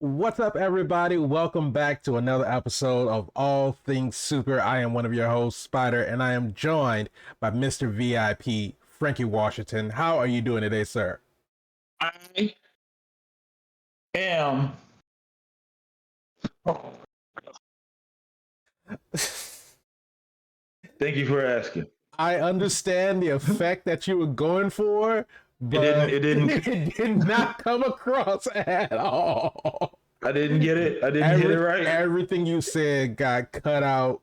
What's up, everybody? Welcome back to another episode of All Things Super. I am one of your hosts, Spider, and I am joined by Mr. VIP, Frankie Washington. How are you doing today, sir? I am. Thank you for asking. I understand the effect that you were going for, It but didn't. it did not come across at all. I didn't get it. I didn't hit it right. Everything you said got cut out.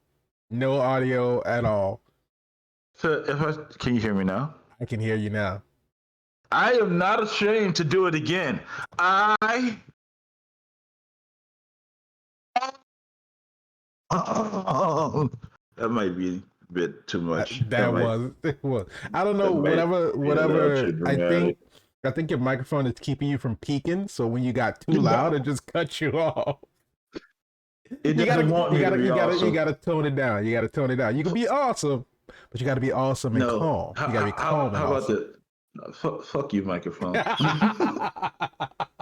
No audio at all. So can you hear me now? I can hear you now. I am not ashamed to do it again. That might be a bit too much. It was. I don't know. Whatever. I think your microphone is keeping you from peaking. So when you got too loud, it just cuts you off. You gotta tone it down. You gotta tone it down. You can be awesome, but you gotta be awesome and calm. You gotta be calm. How about that? Fuck you, microphone.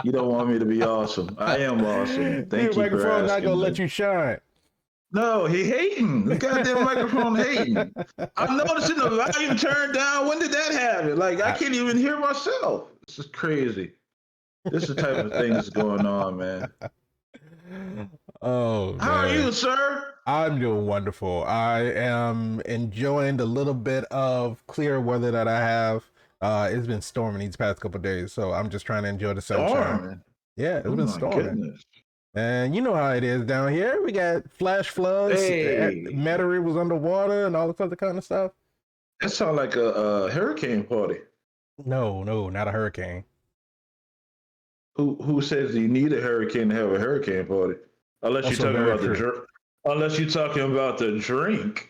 You don't want me to be awesome. I am awesome. Thank you. Microphone not gonna let you shine. No, he hating. The goddamn microphone hating. I'm noticing the volume turned down. When did that happen? Like, I can't even hear myself. This is crazy. This is the type of thing that's going on, man. Oh, how are you, sir? I'm doing wonderful. I am enjoying the little bit of clear weather that I have. It's been storming these past couple of days, so I'm just trying to enjoy the sunshine. Yeah, it's been storming. Goodness. And you know how it is down here. We got flash floods. Hey. Metairie was underwater and all this other kind of stuff. That sounds like a hurricane party. No, not a hurricane. Who says you need a hurricane to have a hurricane party? Unless you're talking about the drink. Unless you're talking about the drink.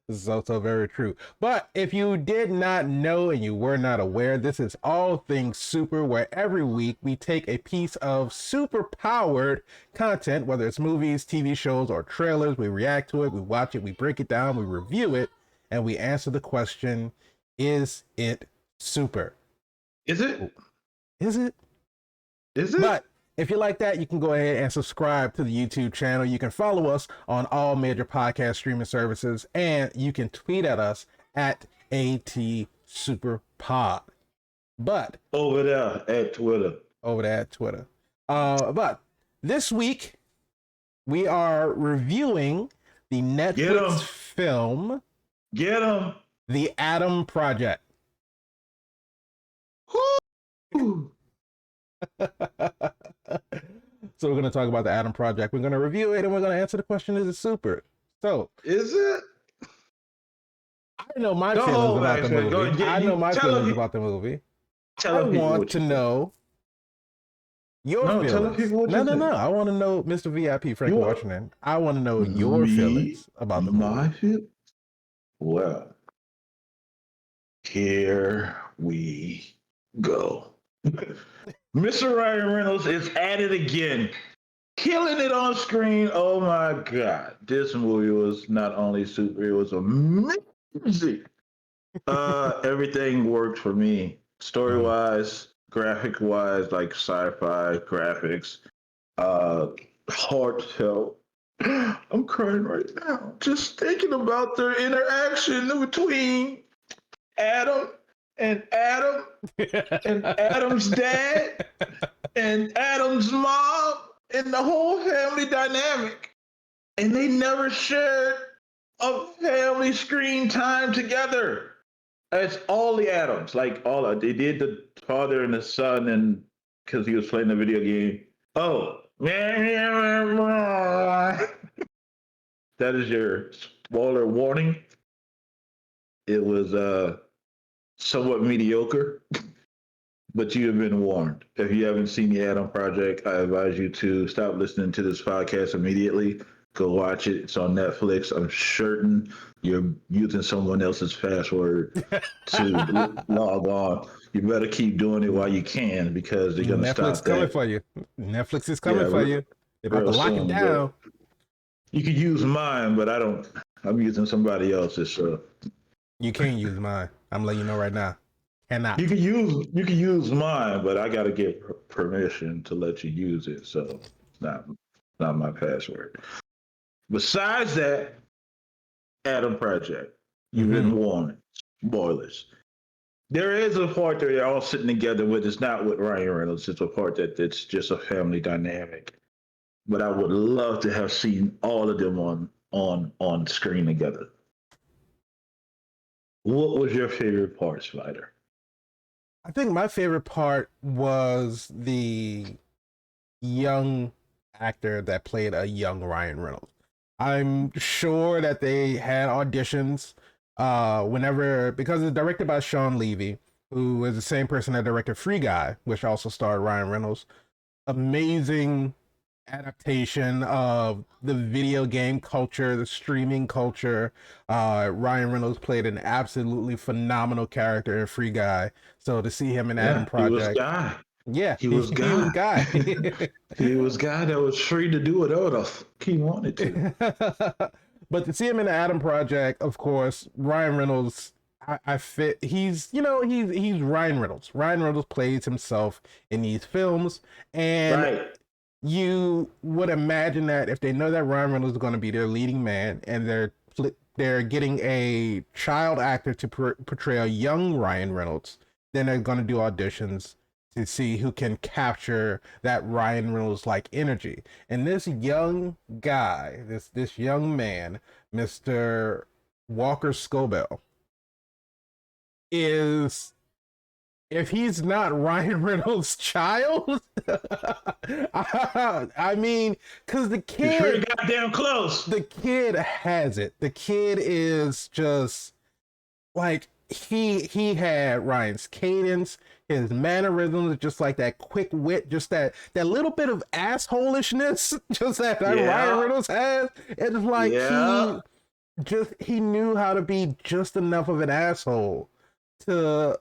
This is also very true. But if you did not know and you were not aware, this is All Things Super, where every week we take a piece of super powered content, whether it's movies, TV shows, or trailers. We react to it, we watch it, we break it down, we review it, and we answer the question, is it super? Is it? Is it? Is it? But if you like that, you can go ahead and subscribe to the YouTube channel. You can follow us on all major podcast streaming services, and you can tweet at us at ATSuperPod. But over there at Twitter. But this week we are reviewing the Netflix film. The Adam Project. So we're going to talk about the Adam Project. We're going to review it, and we're going to answer the question, is it super? So, is it? I know my feelings about the movie. I know my feelings about the movie. I want to know your feelings. No. I want to know, Mr. VIP, Frankie Washington. I want to know your feelings about the movie. My feelings? Well, here we go. Mr. Ryan Reynolds is at it again, killing it on screen. Oh my God. This movie was not only super, it was amazing. Everything worked for me. Story-wise, graphic-wise, like sci-fi graphics, heartfelt. I'm crying right now. Just thinking about their interaction between Adam and Adam's dad and Adam's mom and the whole family dynamic. And they never shared a family screen time together. It's all the Adams, they did the father and the son, and because he was playing the video game. Oh, that is your spoiler warning. It was somewhat mediocre, but you have been warned. If you haven't seen the Adam Project, I advise you to stop listening to this podcast immediately. Go watch it. It's on Netflix. I'm certain you're using someone else's password to log on. You better keep doing it while you can, because they're going to stop that. Netflix coming for you. Netflix is coming for you. They're about to lock it down. You can use mine, but I'm using somebody else's. So you can't use mine. I'm letting you know right now. Cannot. You can use mine, but I got to get permission to let you use it. So it's not my password. Besides that, Adam Project, you've Mm-hmm. been warned. Spoilers. There is a part that they're all sitting together with. It's not with Ryan Reynolds. It's a part that it's just a family dynamic. But I would love to have seen all of them on screen together. What was your favorite part, Spider? I think my favorite part was the young actor that played a young Ryan Reynolds. I'm sure that they had auditions whenever, because it's directed by Sean Levy, who is the same person that directed Free Guy, which also starred Ryan Reynolds. Amazing adaptation of the video game culture, the streaming culture. Ryan Reynolds played an absolutely phenomenal character in Free Guy. So to see him in Adam Yeah, he was Project, guy. yeah, He was he was guy. guy. He was guy that was free to do whatever the fuck he wanted to. But to see him in the Adam Project, of course, Ryan Reynolds. I fit. He's he's Ryan Reynolds. Ryan Reynolds plays himself in these films, and Right. you would imagine that if they know that Ryan Reynolds is going to be their leading man, and they're getting a child actor to portray a young Ryan Reynolds, then they're going to do auditions to see who can capture that Ryan Reynolds like energy. And this young guy, this young man, Mr. Walker Scobell, is, if he's not Ryan Reynolds' child, I mean, because He's pretty goddamn close. the kid has it. The kid is just like he had Ryan's cadence, his mannerisms, just like that quick wit, just that little bit of assholishness, just that Ryan Reynolds has. It's like he knew how to be just enough of an asshole to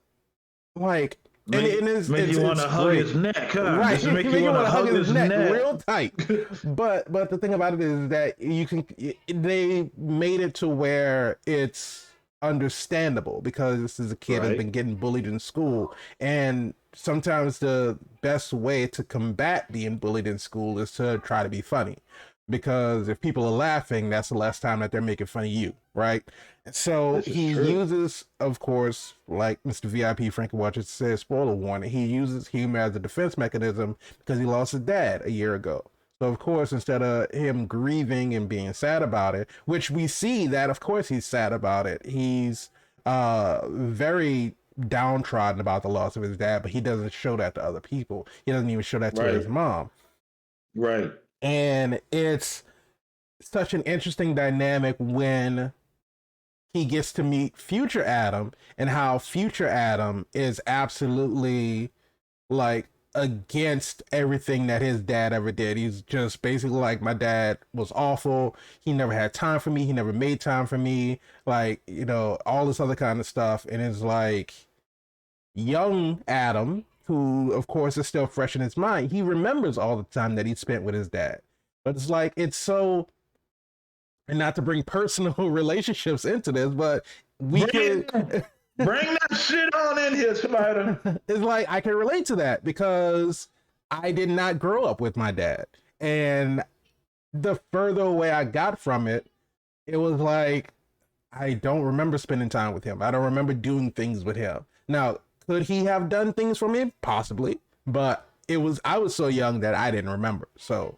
like, Make you want to hug his neck, huh? right? Just make you want to hug his neck real tight. But the thing about it is that they made it to where it's understandable, because this is a kid who's been getting bullied in school, and sometimes the best way to combat being bullied in school is to try to be funny, because if people are laughing, that's the last time that they're making fun of you, right? So he uses, of course, like Mr. VIP Frankie Washington says, spoiler warning, he uses humor as a defense mechanism because he lost his dad a year ago. So of course, instead of him grieving and being sad about it, which we see that of course he's sad about it, he's very downtrodden about the loss of his dad, but he doesn't show that to other people. He doesn't even show that to his mom. Right. And it's such an interesting dynamic when he gets to meet future Adam, and how future Adam is absolutely like against everything that his dad ever did. He's just basically like, my dad was awful. He never had time for me. He never made time for me. Like, you know, all this other kind of stuff. And it's like young Adam, who of course is still fresh in his mind, he remembers all the time that he spent with his dad. But it's like, it's so, and not to bring personal relationships into this, but we can bring that shit on in here, Spider. It's like, I can relate to that because I did not grow up with my dad. And the further away I got from it, it was like, I don't remember spending time with him. I don't remember doing things with him. Now, could he have done things for me? Possibly. But I was so young that I didn't remember. So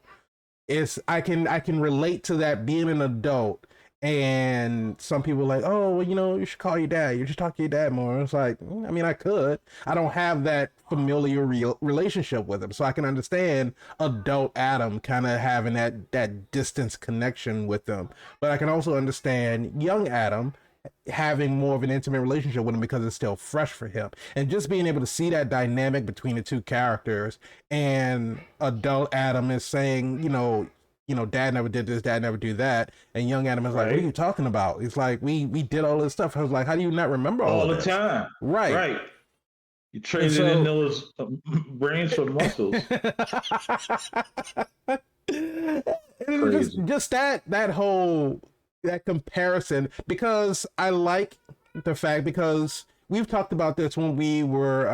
I can relate to that being an adult. And some people are like, oh, well, you know, you should call your dad. You should talk to your dad more. It's like, I mean, I could. I don't have that familiar relationship with him. So I can understand adult Adam kind of having that distance connection with him. But I can also understand young Adam having more of an intimate relationship with him because it's still fresh for him. And just being able to see that dynamic between the two characters, and adult Adam is saying, you know, dad never did this, dad never do that. And young Adam is like, what are you talking about? It's like, we did all this stuff. I was like, how do you not remember all the this? time? Right. You traded in those brains for muscles. It was just that whole, that comparison, because I like the fact, because we've talked about this when we were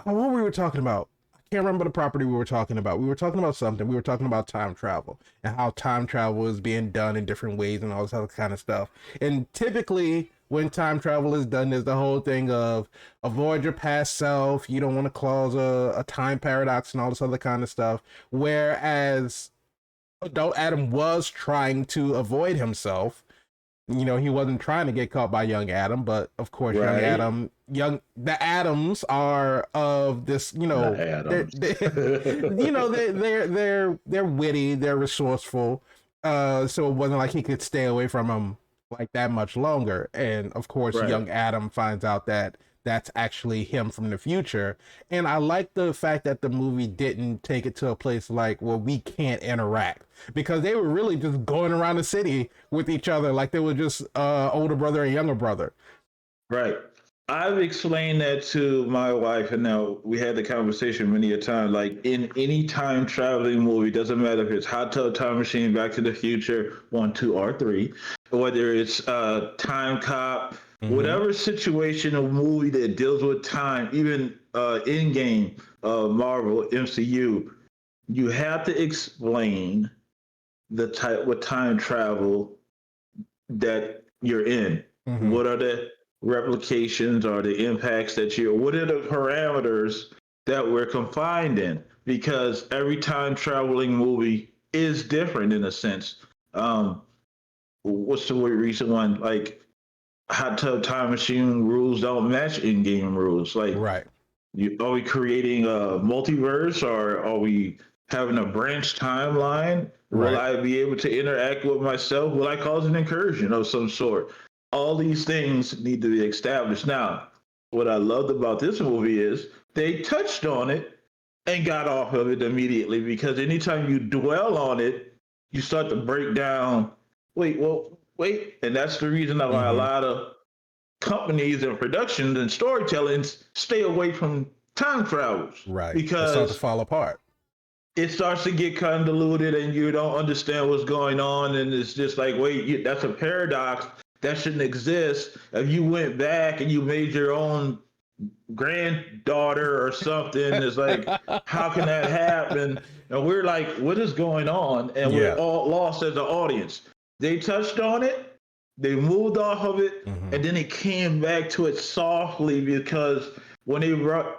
what we were talking about. I can't remember the property we were talking about. We were talking about something. We were talking about time travel and how time travel is being done in different ways and all this other kind of stuff. And typically, when time travel is done, there's the whole thing of avoid your past self. You don't want to cause a time paradox and all this other kind of stuff. Whereas adult Adam was trying to avoid himself. You know, he wasn't trying to get caught by young Adam, but of course, Right. the Adams are of this, you Not know, Adams. you know, they're witty, they're resourceful. So it wasn't like he could stay away from him like that much longer. And of course, Right. young Adam finds out that that's actually him from the future. And I like the fact that the movie didn't take it to a place like where we can't interact, because they were really just going around the city with each other like they were just older brother and younger brother. Right. I've explained that to my wife, and now we had the conversation many a time. Like in any time traveling movie, doesn't matter if it's Hot Tub Time Machine, Back to the Future, one, two, or three, whether it's Time Cop, Mm-hmm. whatever situation or movie that deals with time, even in game, Marvel, MCU, you have to explain the type of time travel that you're in. Mm-hmm. What are the replications or the impacts that you're, what are the parameters that we're confined in? Because every time traveling movie is different in a sense. Um, what's the recent one? Like Hot Tub Time Machine rules don't match in game rules. Like, Right. are we creating a multiverse or are we having a branch timeline? Will Right. I be able to interact with myself? Will I cause an incursion of some sort? All these things need to be established. Now, what I loved about this movie is they touched on it and got off of it immediately, because anytime you dwell on it, you start to break down. Wait, well, wait. And that's the reason why a Mm-hmm. lot of companies and productions and storytelling stay away from time travels, Right. They start to because fall apart. it starts to get convoluted and you don't understand what's going on, and it's just like, wait, that's a paradox that shouldn't exist. If you went back and you made your own granddaughter or something, it's like, how can that happen? And we're like, what is going on? And we're Yeah. all lost as an audience. They touched on it, they moved off of it, Mm-hmm. and then they came back to it softly, because when they brought,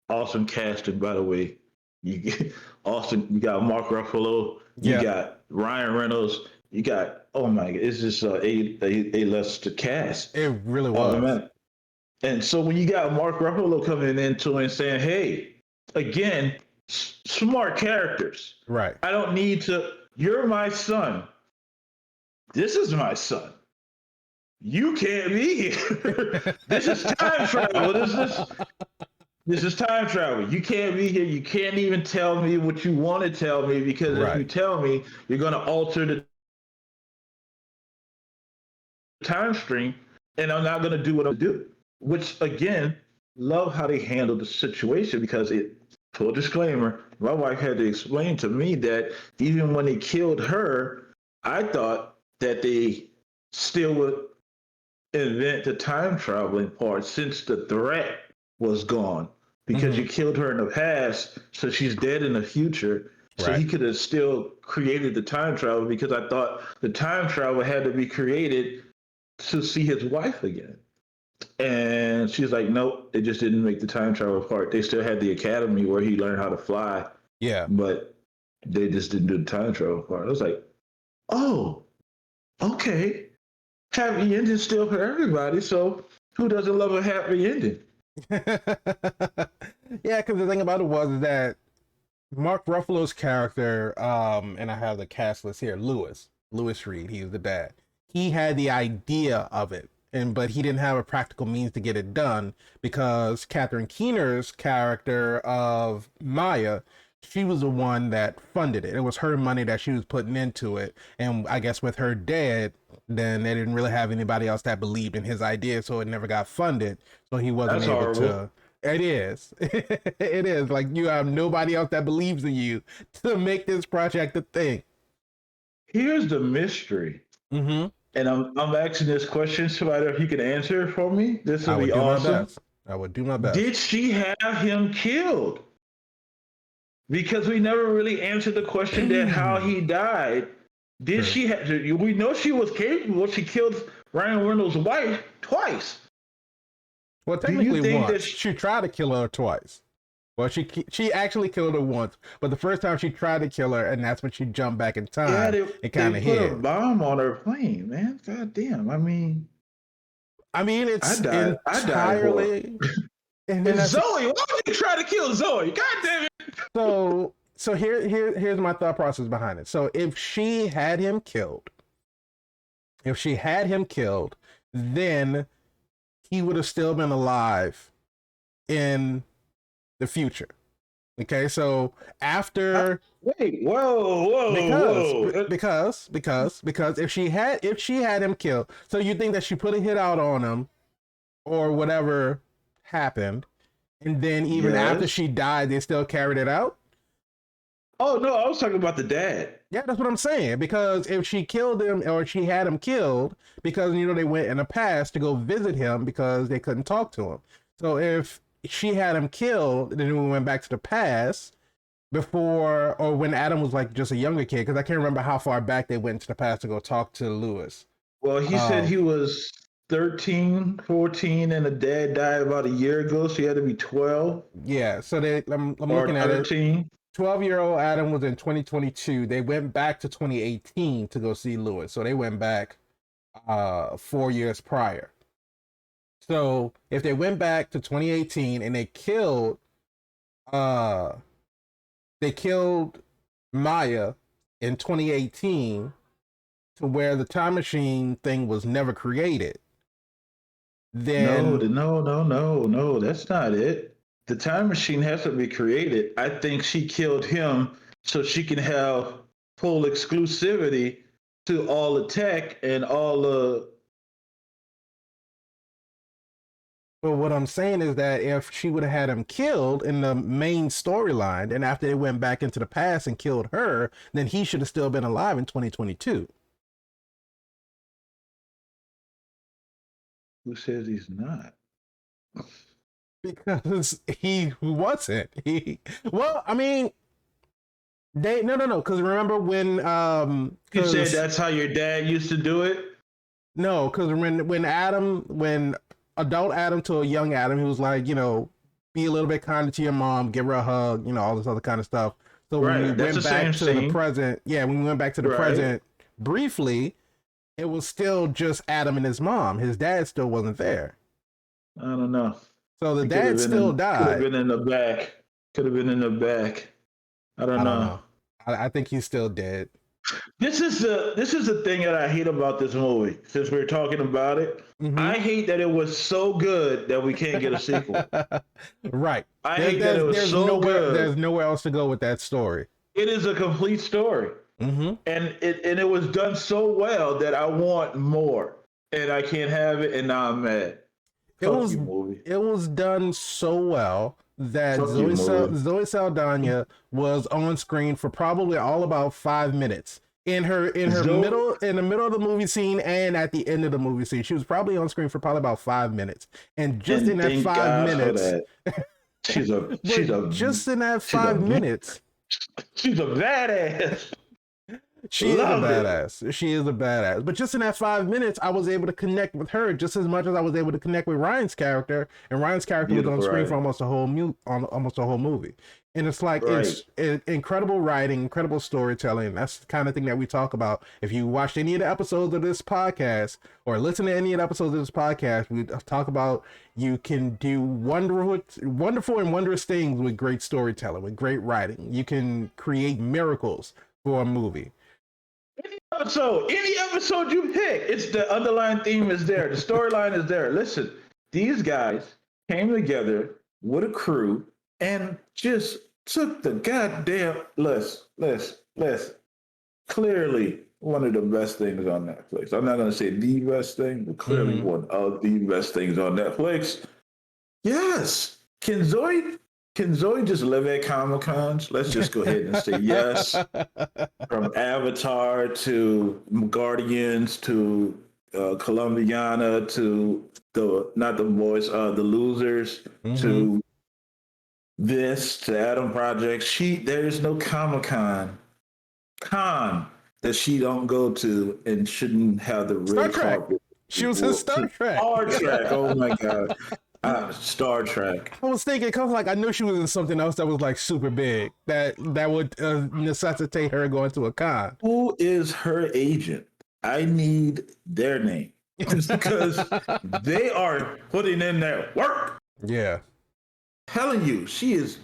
awesome casting, by the way. You get Austin, you got Mark Ruffalo, you Yeah. got Ryan Reynolds, you got, oh my god, it's just a less cast. It really was. Man. And so when you got Mark Ruffalo coming into it and saying, hey, again, smart characters. Right. I don't need to, you're my son. This is my son. You can't be here. This is time travel. This is time travel. You can't be here. You can't even tell me what you want to tell me, because if you Right. tell me, you're going to alter the time stream, and I'm not going to do what I do. Which, again, love how they handled the situation, because it, full disclaimer, my wife had to explain to me that even when they killed her, I thought that they still would invent the time traveling part, since the threat was gone, because Mm-hmm. you killed her in the past, so she's dead in the future. So Right. he could have still created the time travel, because I thought the time travel had to be created to see his wife again. And she's like, nope, they just didn't make the time travel part. They still had the academy where he learned how to fly, Yeah. but they just didn't do the time travel part. I was like, oh, okay. Happy ending still for everybody. So who doesn't love a happy ending? Yeah, because the thing about it was that Mark Ruffalo's character, and I have the cast list here, Lewis Reed, he's the dad. He had the idea of it, and but he didn't have a practical means to get it done, because Catherine Keener's character of Maya, she was the one that funded it. It was her money that she was putting into it. And I guess with her dad, then they didn't really have anybody else that believed in his idea, so it never got funded. So he wasn't That's able horrible. to. It is. It is. Like, you have nobody else that believes in you to make this project a thing. Here's the mystery. Mm-hmm. And I'm asking this question so that if he can answer it for me, this I would would be do my awesome. best. I would do my best. Did she have him killed? Because we never really answered the question that how he died. Did True. she have? We know she was capable. She killed Ryan Reynolds' wife twice. Well, Do you technically think that once. She tried to kill her twice. Well, she actually killed her once, but the first time she tried to kill her, and that's when she jumped back in yeah, time and they kind of put a hid. bomb on her plane, man? God damn. I mean, I mean, I it's died. I died for. entirely, and then And that's Zoe, why would you try to kill Zoe? God damn it! so here's my thought process behind it. So if she had him killed, then he would have still been alive in the future. Okay, so after Wait, whoa. because if she had him killed, so you think that she put a hit out on him or whatever happened, and then even after Yes. she died, they still carried it out? Oh no, I was talking about the dad. Yeah, that's what I'm saying. Because if she killed him or she had him killed, because they went in the past to go visit him because they couldn't talk to him. So if she had him killed, then we went back to the past before or when Adam was like just a younger kid, because I can't remember how far back they went to the past to go talk to Lewis. Well, he said he was 13, 14, and the dad died about a year ago, so he had to be 12 Yeah, so I'm or looking at it. 13. 12-year-old Adam was in 2022. They went back to 2018 to go see Lewis. So they went back 4 years prior. So if they went back to 2018 and uh they killed Maya in 2018 to where the time machine thing was never created, No, then no, that's not it. The time machine has to be created. I think she killed him so she can have full exclusivity to all the tech and all the. but what I'm saying is that if she would have had him killed in the main storyline, and after they went back into the past and killed her, then he should have still been alive in 2022. Who says he's not? Because he wasn't. Well, I mean, they no, because remember when You said because that's how your dad used to do it? no, because when adult Adam to a young Adam, he was like, be a little bit kinder to your mom, give her a hug, all this other kind of stuff. So when we Right. That's went the same back to the scene. present, yeah, when we went back to the Right. present briefly, it was still just Adam and his mom. His dad still wasn't there. I don't know. So the He could have dad been still in. Could have died. been in the back. Could have been in the back. I don't I don't know. know. I think he's still dead. This is the thing that I hate about this movie. Since we're talking about it, Mm-hmm. I hate that it was so good that we can't get a sequel. Right. I hate that it was so There's good. nowhere else to go with that story. It is a complete story, Mm-hmm. and it was done so well that I want more, and I can't have it, and now I'm mad. It Fuck was you, movie. it was done so well that Fuck you, movie. Zoe Saldana was on screen for probably all about 5 minutes. Zoe, In the middle of the movie scene and at the end of the movie scene. She was probably on screen for probably about 5 minutes. And just in and that thank five God for minutes, that. She's a she's but a just in that she's five a minutes, she's a badass. she is a Loved it. badass. She is a badass. But just in that 5 minutes, I was able to connect with her just as much as I was able to connect with Ryan's character. And Ryan's character was on Beautiful screen for writing. almost a whole movie. And it's like Right. it's incredible writing, incredible storytelling. That's the kind of thing that we talk about. If you watched any of the episodes of this podcast or listen to any of the episodes of this podcast, we talk about you can do wonderful and wondrous things with great storytelling, with great writing. You can create miracles for a movie. Any episode you pick, it's the underlying theme is there. The storyline is there. Listen, these guys came together with a crew and just took the goddamn let's clearly one of the best things on Netflix. I'm not gonna say the best thing, but clearly one of the best things on Netflix. Yes. Can Zoe just live at Comic Cons? Let's just go ahead and say yes. From Avatar to Guardians to Colombiana to not the boys, the losers to this to Adam Project. There's no con that she don't go to and shouldn't have the Star red Trek. carpet. She was in Star Trek. Star Trek. Oh my god. Star Trek. I was thinking, cause like I knew she was in something else that was like super big that would necessitate her going to a con. Who is her agent? I need their name because they are putting in their work. Yeah. Telling you, she is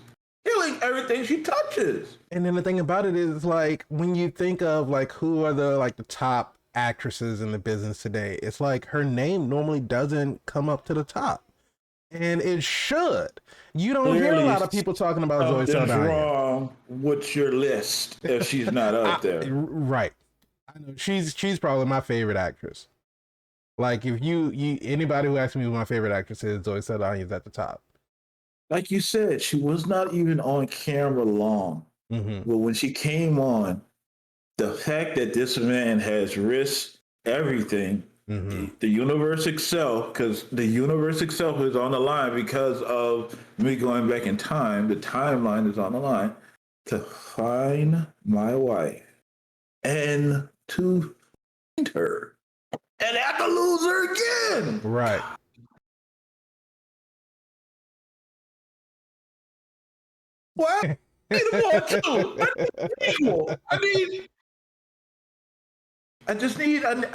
killing everything she touches. And then the thing about it is, like, when you think of like who are the top actresses in the business today, it's like her name normally doesn't come up to the top, and it should. You don't hear a lot of people talking about Zoe Saldana. What's wrong with your list if she's not up there? Right. I know she's probably my favorite actress. Like, if you anybody who asks me who my favorite actress is, Zoe Saldana is at the top. Like you said, she was not even on camera long. But when she came on, the fact that this man has risked everything, the universe itself, because the universe itself is on the line because of me going back in time. The timeline is on the line to find my wife and to find her. And have to lose her again. Right. What? I need more too. I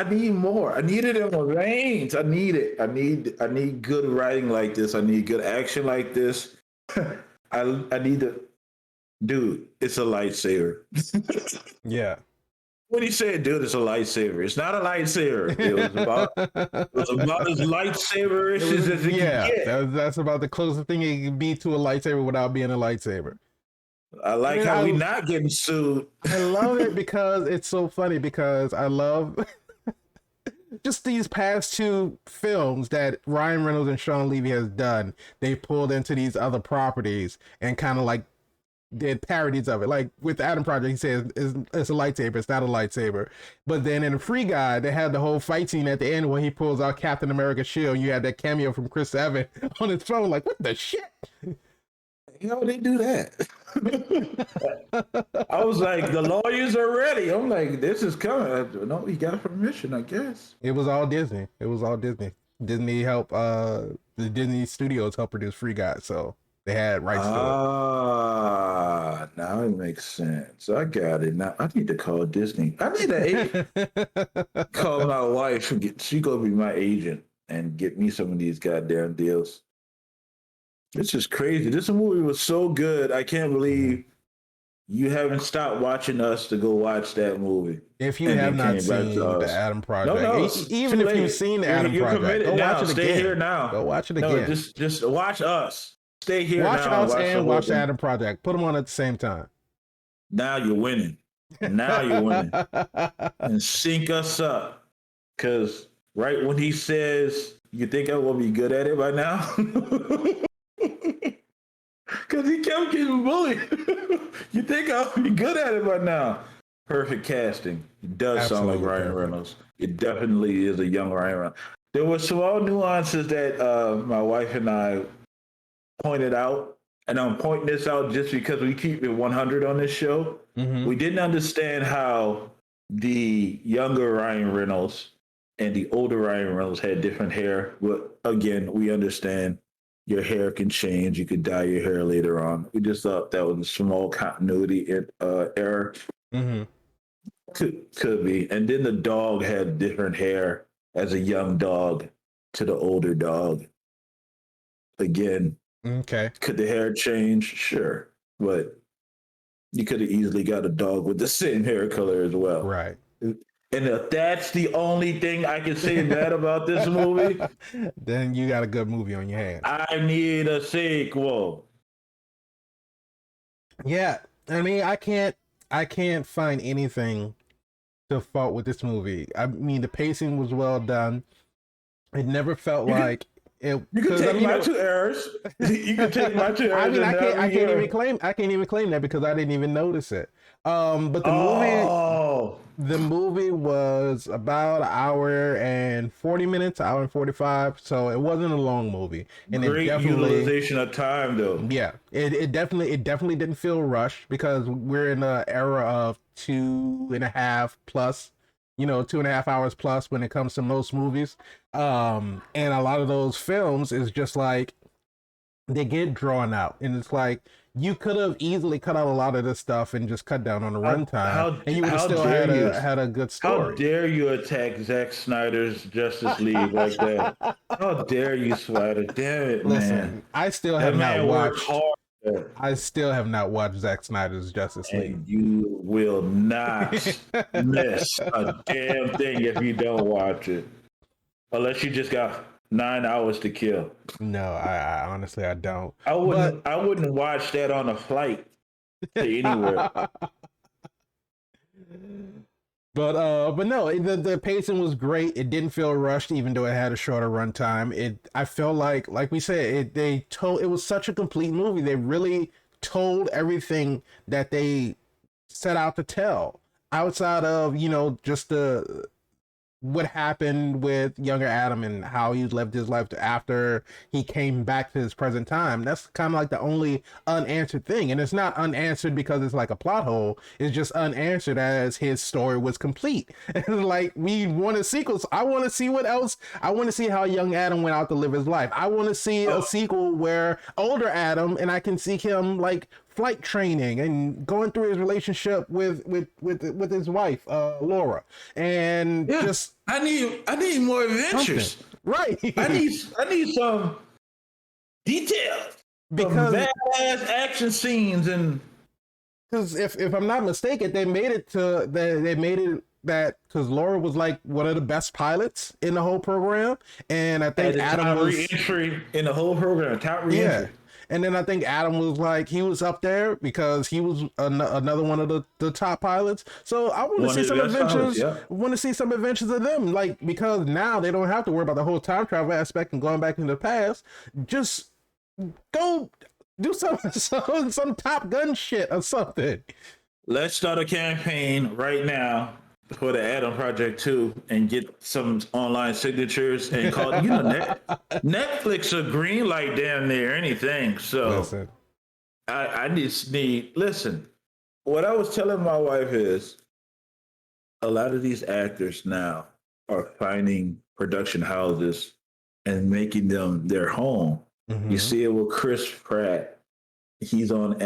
need more. I need it in my veins. I need it. I need good writing like this. I need good action like this. I need to, dude, it's a lightsaber. Yeah. What he said, dude, it's a lightsaber. It's not a lightsaber. It was about as lightsaber-ish as it can get. That's about the closest thing it can be to a lightsaber without being a lightsaber. I like how we not getting sued. I love it because it's so funny, because I love just these past two films that Ryan Reynolds and Sean Levy has done. They pulled into these other properties and kind of like did parodies of it. Like with Adam Project, he says it's a lightsaber, it's not a lightsaber. But then in the Free Guy, they had the whole fight scene at the end when he pulls out Captain America's shield. You had that cameo from Chris Evans on his phone, like, what the shit? How they do that? I was like, the lawyers are ready. I'm like, this is coming. No, he got permission, I guess. It was all Disney. Disney helped the Disney Studios help produce Free Guy, so they had rights to it. Now it makes sense. I got it. Now I need to call Disney. I need to call my wife and she gonna be my agent and get me some of these goddamn deals. It's just crazy. This movie was so good. I can't believe you haven't stopped watching us to go watch that movie. If you have not seen the Adam Project, even if you've seen the Adam Project, go watch it again. Stay here now. Go watch it again. Just watch us. Stay here now. Watch us and watch the Adam Project. Put them on at the same time. Now you're winning. And sync us up. Because right when he says, you think I will be good at it by now? Because he kept getting bullied. You think I'll be good at it by now? Perfect casting. It does sound like Ryan Reynolds. It definitely is a young Ryan Reynolds. There were small nuances that my wife and I pointed out, and I'm pointing this out just because we keep it 100 on this show. We didn't understand how the younger Ryan Reynolds and the older Ryan Reynolds had different hair. But again, we understand your hair can change. You could dye your hair later on. We just thought that was a small continuity error. Could be. And then the dog had different hair as a young dog to the older dog. Again, okay. Could the hair change? Sure. But you could have easily got a dog with the same hair color as well. Right. And if that's the only thing I can say bad about this movie, then you got a good movie on your hands. I need a sequel. Yeah, I mean, I can't find anything to fault with this movie. I mean, the pacing was well done. It never felt like It You can because I take mean, my 2 errors. You can take my two I errors mean, and that'll be your. I can't even claim that because I didn't even notice it. But Oh, the movie was about an hour and 40 minutes, hour and 45, so it wasn't a long movie, and it great definitely, utilization of time, though. yeah, it definitely didn't feel rushed because we're in an era of 2.5 plus, 2.5 hours plus when it comes to most movies. And a lot of those films is just like they get drawn out, and it's like you could have easily cut out a lot of this stuff and just cut down on the runtime, and you would have How still dare you? had a good How story. dare you attack Zack Snyder's Justice League like that? How dare you, Spider? Damn it, man. Listen, I still have That not man worked watched. hard, I still have not watched Zack Snyder's Justice League. and you will not miss a damn thing if you don't watch it. Unless you just got 9 hours to kill. No, I honestly I don't. I But wouldn't. I wouldn't watch that on a flight to anywhere. but no, the pacing was great. It didn't feel rushed, even though it had a shorter runtime. I felt like we said, it was such a complete movie. They really told everything that they set out to tell. Outside of just the what happened with younger Adam and how he lived his life after he came back to his present time. That's kind of like the only unanswered thing. And it's not unanswered because it's like a plot hole. It's just unanswered as his story was complete. And like, we want a sequel. So I want to see what else. I want to see how young Adam went out to live his life. I want to see a sequel where older Adam, and I can see him like flight training and going through his relationship with his wife, Laura, and Yeah, just I need more adventures. something. Right. I need some details, some Because badass action scenes, and if I'm not mistaken, they made it that because Laura was like one of the best pilots in the whole program, and I think the Adam top was re-entry in the whole program. Top yeah. re-entry. And then I think Adam was like, he was up there because he was another one of the top pilots. So I want to see some adventures. Yeah. Want to see some adventures of them, like, because now they don't have to worry about the whole time travel aspect and going back into the past. Just go do some Top Gun shit or something. Let's start a campaign right now for the Adam Project 2 and get some online signatures and call Netflix a green light damn near anything. So Listen, I just need listen. What I was telling my wife is a lot of these actors now are finding production houses and making them their home. You see it with Chris Pratt. He's on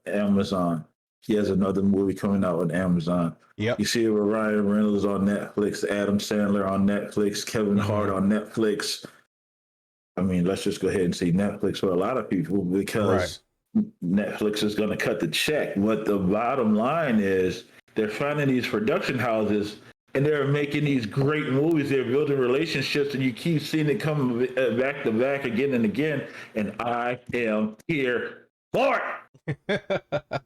Amazon. He has another movie coming out on Amazon. Yep. You see it with Ryan Reynolds on Netflix, Adam Sandler on Netflix, Kevin Hart on Netflix. I mean, let's just go ahead and say Netflix for a lot of people because Netflix is going to cut the check. But the bottom line is they're finding these production houses and they're making these great movies. They're building relationships, and you keep seeing it come back to back again and again. And I am here for it.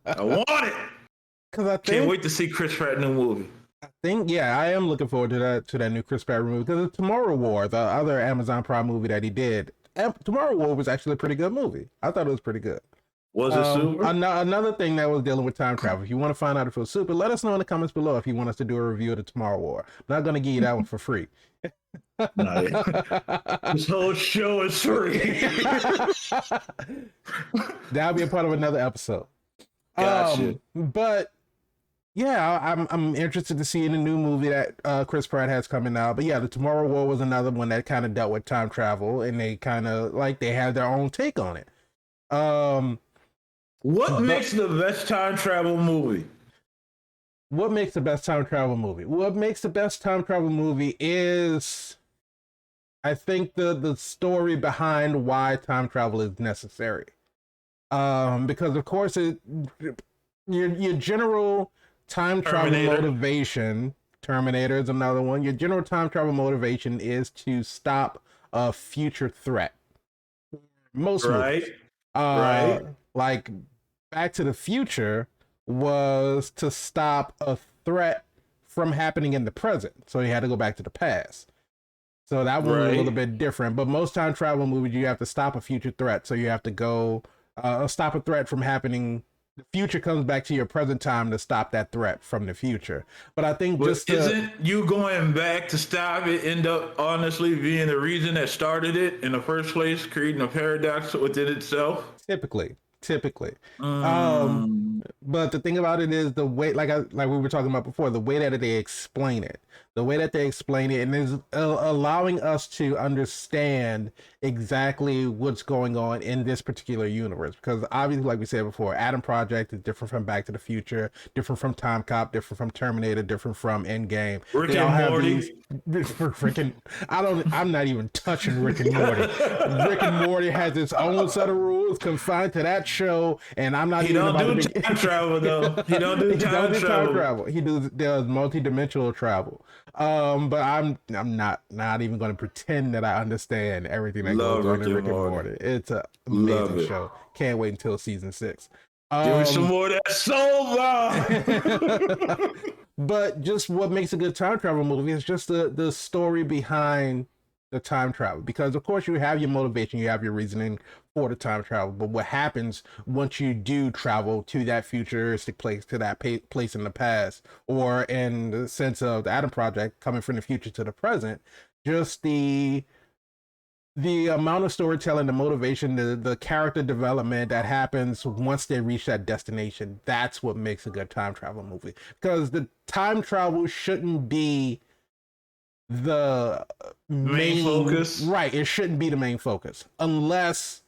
I want it. Because Can't wait to see Chris Pratt new movie. I am looking forward to that new Chris Pratt movie because Tomorrow War, the other Amazon Prime movie that he did. Tomorrow War was actually a pretty good movie. I thought it was pretty good. Was it super? Another thing that was dealing with time travel. If you want to find out if it was super, let us know in the comments below if you want us to do a review of the Tomorrow War. I'm not going to give you that one for free. This whole show is free. That'll be a part of another episode. Gotcha. But yeah, I'm interested to see the new movie that Chris Pratt has coming out. But yeah, the Tomorrow War was another one that kind of dealt with time travel, and they kind of like they had their own take on it. What makes the best time travel movie? What makes the best time travel movie? What makes the best time travel movie is, I think, the story behind why time travel is necessary. Because of course your general time travel motivation, Terminator is another one. Your general time travel motivation is to stop a future threat. Most movies. Right. Like Back to the Future was to stop a threat from happening in the present, so he had to go back to the past. So that one was a little Right. bit different. But most time travel movies, you have to stop a future threat. So you have to go stop a threat from happening. The future comes back to your present time to stop that threat from the future. But I think But just to isn't you going back to stop it end up honestly being the reason that started it in the first place, creating a paradox within itself? typically. Um, Mm, but the thing about it is the way, like we were talking about before, the way that they explain it, and is allowing us to understand exactly what's going on in this particular universe. Because obviously, like we said before, Adam Project is different from Back to the Future, different from Time Cop, different from Terminator, different from Endgame. Rick They all and have these Morty. freaking. I'm not even touching Rick and Morty. Rick and Morty has its own set of rules confined to that show, and I'm not He even don't about to do be. time travel though. He don't do He don't time do time travel. travel. He does multi-dimensional travel. But I'm not even going to pretend that I understand everything that goes Love on Rick in and Rick and Morty. Morty. It's an Love amazing it. show. Can't wait until season 6. Give me some Um, more of that soul vibe. but just what makes a good time travel movie is just the story behind the time travel, because of course you have your motivation, you have your reasoning for the time travel, but what happens once you do travel to that futuristic place, to that place in the past, or in the sense of the Adam Project coming from the future to the present, just the amount of storytelling, the motivation, the character development that happens once they reach that destination, that's what makes a good time travel movie. Because the time travel shouldn't be the Main main, focus. right, it shouldn't be the main focus unless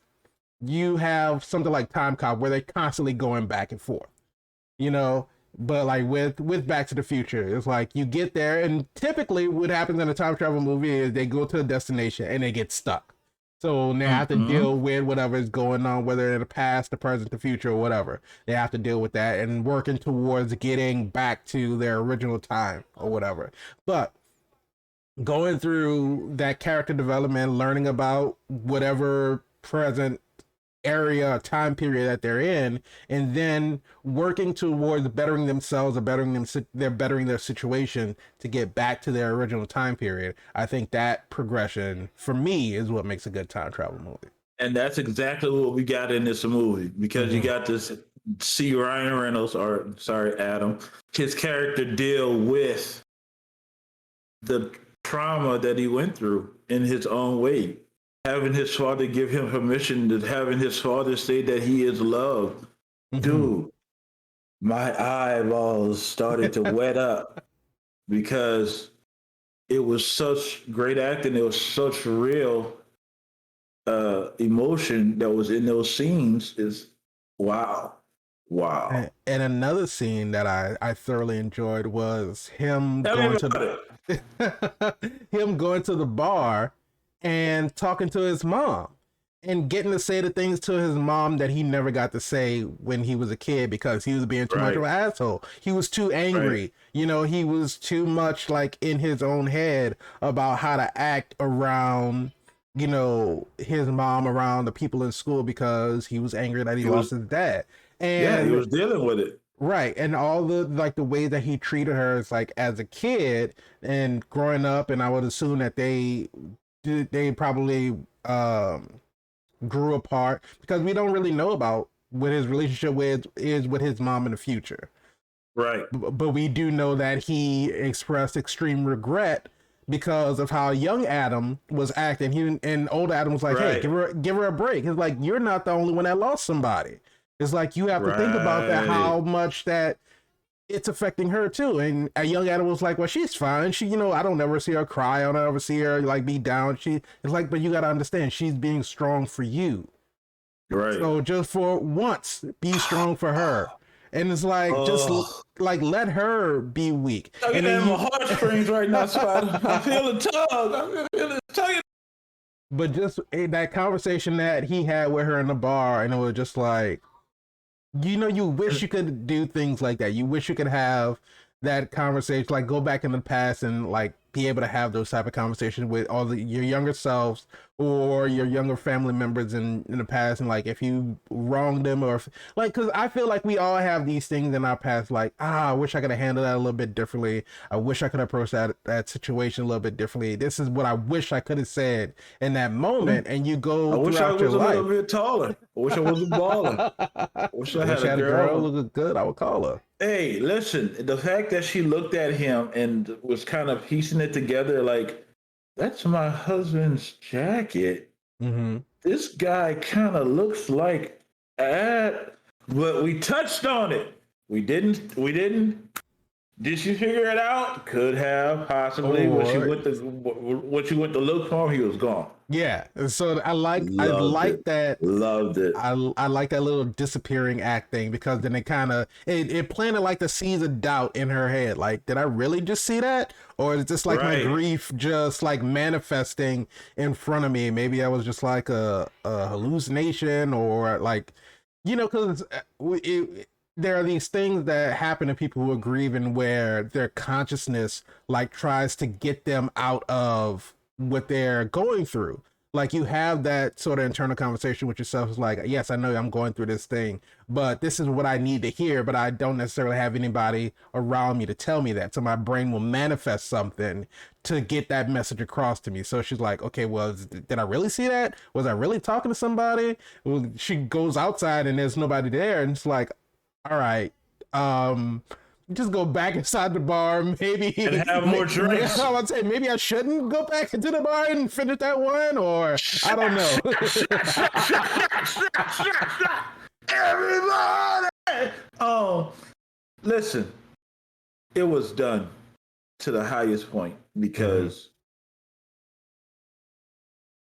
you have something like Time Cop where they're constantly going back and forth, you know. But like with Back to the Future, it's like you get there, and typically what happens in a time travel movie is they go to a destination and they get stuck. So they have to Mm-hmm. deal with whatever is going on, whether in the past, the present, the future, or whatever. They have to deal with that and working towards getting back to their original time or whatever. But going through that character development, learning about whatever present area, time period that they're in, and then working towards bettering themselves or bettering their situation to get back to their original time period. I think that progression for me is what makes a good time travel movie. And that's exactly what we got in this movie because you Mm-hmm. got this see Ryan Reynolds, or sorry, Adam, his character deal with the trauma that he went through in his own way. Having his father give him permission, to having his father say that he is loved. Mm-hmm. Dude, my eyeballs started to wet up because it was such great acting. It was such real emotion that was in those scenes. Is wow, wow. And another scene that I thoroughly enjoyed was him Tell me going about to it. him going to the bar and talking to his mom and getting to say the things to his mom that he never got to say when he was a kid because he was being too much of Right, an asshole. He was too right. angry. You know, he was too much like in his own head about how to act around, you know, his mom, around the people in school, because he was angry that he He lost was, his dad. yeah, he And was dealing with it. right, and all the like the way that he treated her is like as a kid and growing up, and I would assume that they probably grew apart because we don't really know about what his relationship with his mom in the future. Right. But we do know that he expressed extreme regret because of how young Adam was acting. He and old Adam was like, "Hey, Right. give her a break." It's like you're not the only one that lost somebody. It's like you have to think about that, Right. how much that it's affecting her too. And a young Adam was like, "Well, she's fine. She, you know, I don't ever see her cry. I don't ever see her like be down. She it's like, but you got to understand, she's being strong for you. Right. So just for once, be strong for her." And it's like just Oh, like let her be weak. tugging And then at my you, heartstrings right now, Spider. I feel a tug. I feel it tugging. but just that conversation that he had with her in the bar, and it was just like, you know, you wish you could do things like that. You wish you could have that conversation, like go back in the past and like be able to have those type of conversations with all your younger selves or your younger family members in the past, and like if you wronged them or if, like, because I feel like we all have these things in our past, like I wish I could have handled that a little bit differently. I wish I could have approached that situation a little bit differently. This is what I wish I could have said in that moment, and you I go wish I throughout your was a little life. bit taller. I wish I was a baller. I wish I had Wish I a had a girl girl. look good, I would call her. Hey, listen, the fact that she looked at him and was kind of piecing it together, like, that's my husband's jacket. Mm-hmm. This guy kind of looks like that, but we touched on it. We didn't. Did she figure it out? Could have possibly. When she Or went to when she went to look for him, he was gone. yeah, so I Loved like it. that. Loved it. I like that little disappearing act thing, because then it kind of it planted like the seeds of doubt in her head. Like, did I really just see that, or is this like my Right. grief just like manifesting in front of me? Maybe I was just like a hallucination, or like, because there are these things that happen to people who are grieving where their consciousness like tries to get them out of what they're going through. Like, you have that sort of internal conversation with yourself. It's like, yes, I know I'm going through this thing, but this is what I need to hear, but I don't necessarily have anybody around me to tell me that. So my brain will manifest something to get that message across to me. So she's like, okay, well, did I really see that? Was I really talking to somebody? Well, she goes outside and there's nobody there, and it's like, all right, just go back inside the bar. Maybe And have more drinks. I would say maybe I shouldn't go back into the bar and finish that one, or I don't know. Everybody! Oh, listen, it was done to the highest point because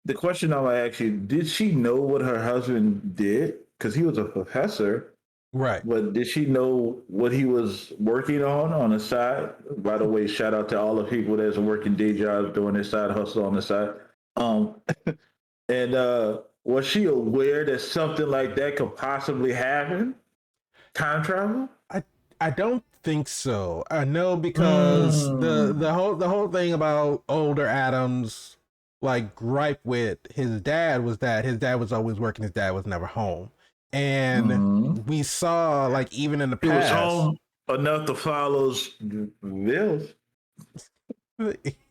the question I'm gonna ask you: did she know what her husband did? Because he was a professor. Right. But did she know what he was working on the side? By the way, shout out to all the people that's working day jobs doing their side hustle on the side. Um, and was she aware that something like that could possibly happen? Time travel? I don't think so. I know, because Mm. the whole thing about older Adams like gripe with his dad was that his dad was always working, his dad was never home. And Mm. we saw, like, even in the He was past, home enough to follow his bills.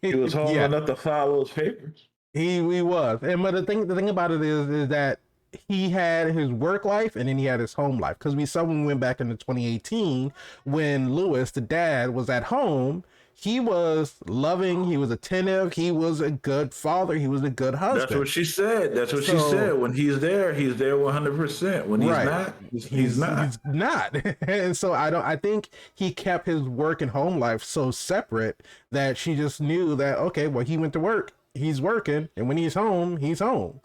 He was home yeah, enough to follow his papers. he was. And but the thing about it is that he had his work life and then he had his home life, because we saw when we went back into 2018 when Lewis, the dad, was at home. He was loving, he was attentive, he was a good father, he was a good That's what husband. she said. That's what she So said. When he's there 100%. When he's right, not, he's not. he's not. And so I think he kept his work and home life so separate that she just knew that, okay, well, he went to work, he's working, and when he's home, he's home.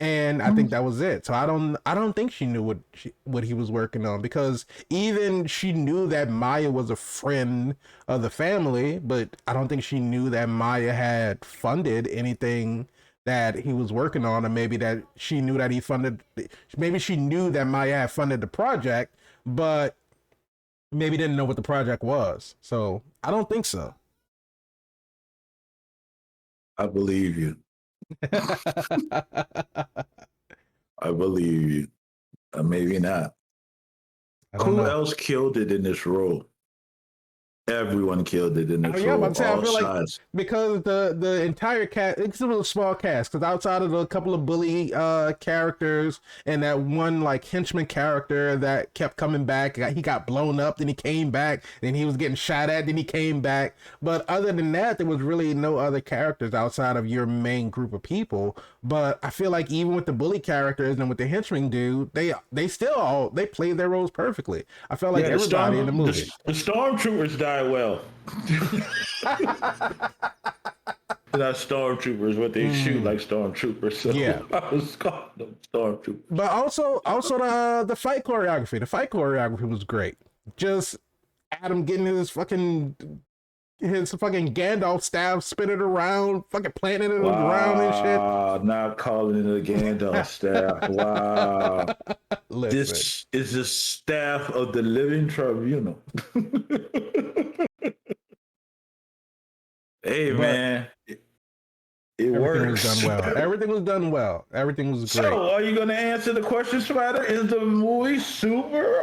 And I think that was it. So I don't think she knew what he was working on, because even she knew that Maya was a friend of the family, but I don't think she knew that Maya had funded anything that he was working on, or maybe that she knew that he funded. Maybe she knew that Maya had funded the project, but maybe didn't know what the project was. So I don't think so. I believe you. I believe you. Maybe not. I don't Who know. else killed it in this role? Everyone killed it in Oh this yeah, I'm role. about to say, I All feel like, sides. because the entire cast, it's a little small cast, because outside of a couple of bully characters and that one like henchman character that kept coming back, he got blown up, then he came back, then he was getting shot at, then he came back. But other than that, there was really no other characters outside of your main group of people. But I feel like even with the bully characters and with the henchman dude, they still all they played their roles perfectly. I felt like Yeah, everybody in the movie. the stormtroopers die well. They're not stormtroopers, but they shoot Mm, like stormtroopers. So yeah. I was calling them stormtroopers. But also the fight choreography. The fight choreography was great. Just Adam getting his fucking Gandalf staff, spin it around, fucking planting it on the ground and shit. Wow, not calling it a Gandalf staff. Wow. Listen, This is the staff of the Living Tribunal. Hey, But man, it everything was works. done well. Everything was done well. Everything was great. So, are you going to answer the question, Spider? Is the movie super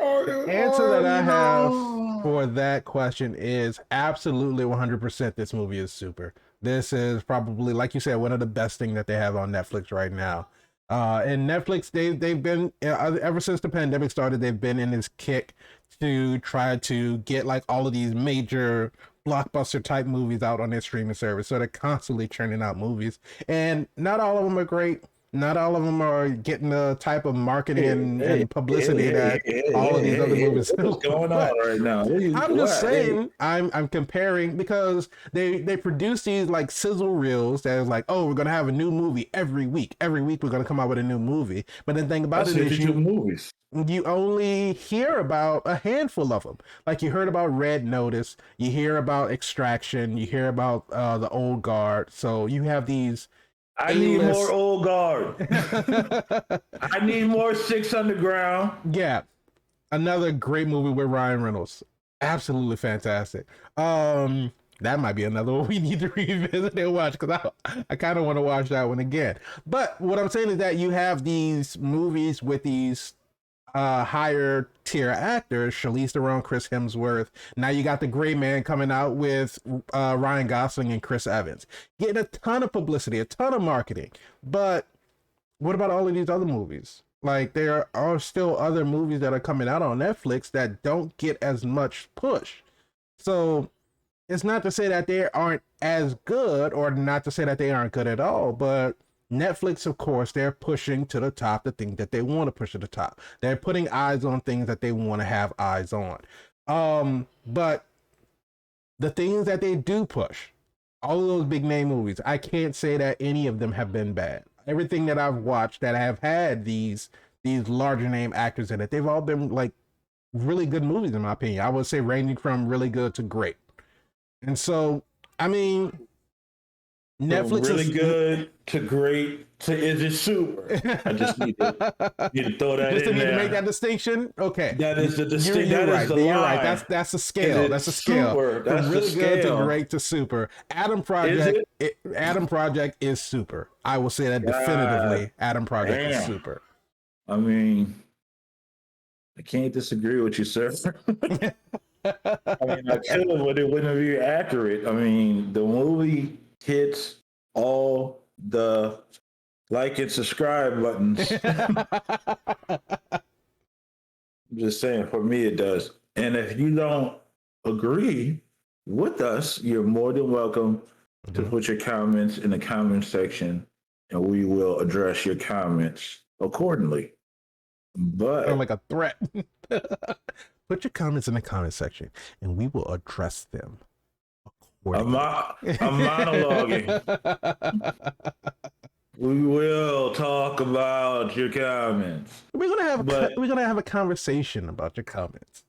Answer or that I you have know? for that question is absolutely 100%. This movie is super. This is probably, like you said, one of the best things that they have on Netflix right now. And Netflix, they've been ever since the pandemic started, they've been in this kick to try to get like all of these major blockbuster type movies out on their streaming service. So they're constantly churning out movies, and not all of them are great. Not all of them are getting the type of marketing Hey, hey, and publicity that all of these other hey, movies. what's going But on right now? I'm just What? Hey, saying, I'm comparing because they produce these like sizzle reels that is like, oh, we're gonna have a new movie every week. Every week we're gonna come out with a new movie. But the thing about that's it is 52 movies. you only hear about a handful of them. Like you heard about Red Notice, you hear about Extraction, you hear about the Old Guard. So you have these I need more A-list. old guard. I need more Six Underground. Yeah, another great movie with Ryan Reynolds. Absolutely fantastic. That might be another one we need to revisit and watch because I kind of want to watch that one again. But what I'm saying is that you have these movies with these higher tier actors, Charlize Theron, Chris Hemsworth. Now you got the Gray Man coming out with Ryan Gosling and Chris Evans, getting a ton of publicity, a ton of marketing. But what about all of these other movies? Like there are still other movies that are coming out on Netflix that don't get as much push. So it's not to say that they aren't as good or not to say that they aren't good at all, but Netflix, of course, they're pushing to the top the things that they want to push to the top. They're putting eyes on things that they want to have eyes on. But the things that they do push, all of those big name movies, I can't say that any of them have been bad. Everything that I've watched that have had these larger name actors in it, they've all been like really good movies in my opinion. I would say ranging from really good to great. And so, I mean, From Netflix really is good to great to is it super? I just need to throw that just to in need to make there. that distinction. Okay, That is the distinct. you're That is right. the You're right. line. That's the Is scale. it That's the scale super? from That's the really good to scale. great to super. Adam Is Project. it? Adam Project is super. I will say that God definitively. Adam Project is damn. super. I mean, I can't disagree with you, sir. I mean, I could, but it wouldn't be accurate. I mean, the movie hits all the like and subscribe buttons. I'm just saying, for me, it does. And if you don't agree with us, you're more than welcome to put your comments in the comment section, and we will address your comments accordingly. Sound But like a threat. Put your comments in the comment section, and we will address them accordingly. I'm monologuing. We will talk about your comments. But We're gonna have a conversation about your comments.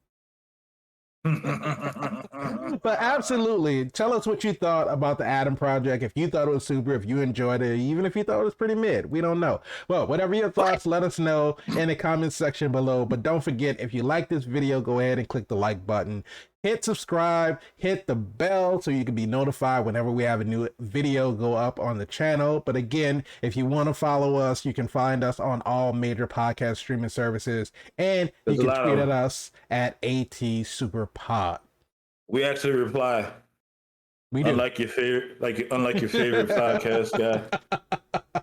But absolutely, tell us what you thought about the Adam Project. If you thought it was super, if you enjoyed it, even if you thought it was pretty mid, we don't know. Well, whatever your thoughts, let us know in the comments section below. But don't forget, if you like this video, go ahead and click the like button. Hit subscribe, hit the bell so you can be notified whenever we have a new video go up on the channel. But again, if you want to follow us, you can find us on all major podcast streaming services, and you can tweet at us at ATSuperPod. we actually reply. We do. Unlike your favorite podcast guy.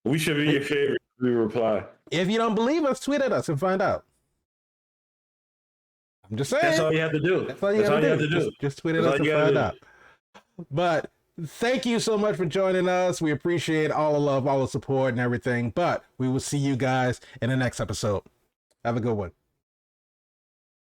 We should be your favorite. We reply. If you don't believe us, tweet at us and find out. I'm just saying. That's all you have to do. That's all you have to do. Just tweet at us and find out. But thank you so much for joining us. We appreciate all the love, all the support, and everything. But we will see you guys in the next episode. Have a good one.